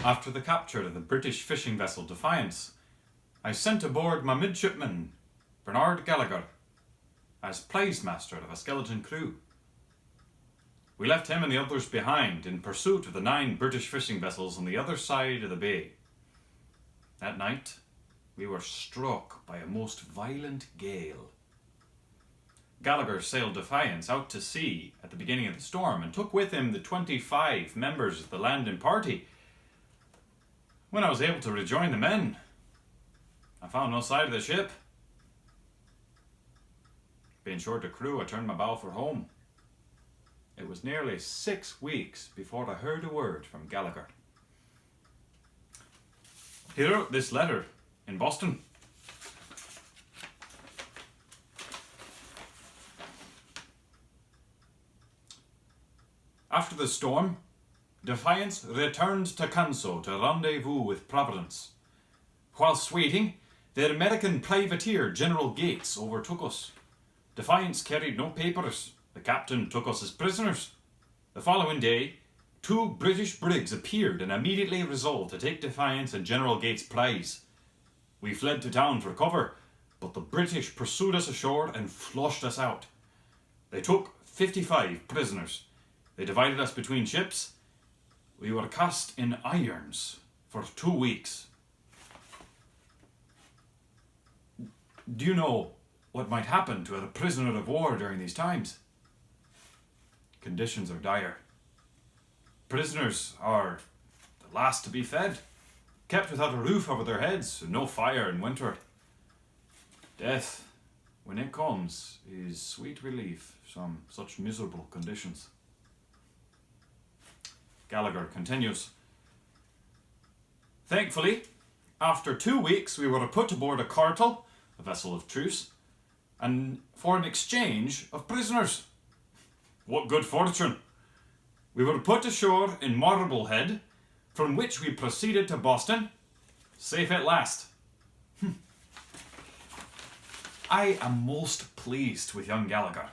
After the capture of the British fishing vessel Defiance, I sent aboard my midshipman, Bernard Gallagher, as prize master of a skeleton crew. We left him and the others behind in pursuit of the 9 British fishing vessels on the other side of the bay. That night, we were struck by a most violent gale. Gallagher sailed Defiance out to sea at the beginning of the storm and took with him the 25 members of the landing party. When I was able to rejoin the men, I found no sight of the ship. Being short of crew, I turned my bow for home. It was nearly 6 weeks before I heard a word from Gallagher. He wrote this letter in Boston. After the storm, Defiance returned to Canso to rendezvous with Providence. Whilst waiting, their American privateer General Gates overtook us. Defiance carried no papers. The captain took us as prisoners. The following day, 2 British brigs appeared and immediately resolved to take Defiance and General Gates' prize. We fled to town for cover, but the British pursued us ashore and flushed us out. They took 55 prisoners. They divided us between ships. We were cast in irons for 2 weeks. Do you know what might happen to a prisoner of war during these times? Conditions are dire. Prisoners are the last to be fed, kept without a roof over their heads, and no fire in winter. Death, when it comes, is sweet relief from such miserable conditions. Gallagher continues. Thankfully, after 2 weeks we were put aboard a cartel, a vessel of truce, and for an exchange of prisoners. What good fortune! We were put ashore in Marblehead, from which we proceeded to Boston, safe at last. I am most pleased with young Gallagher.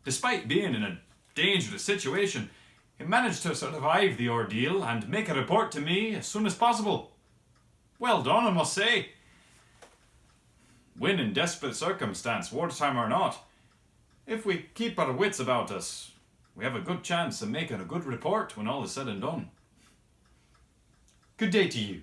Despite being in a dangerous situation, he managed to survive the ordeal and make a report to me as soon as possible. Well done, I must say. When in desperate circumstance, wartime or not, if we keep our wits about us, we have a good chance of making a good report when all is said and done. Good day to you.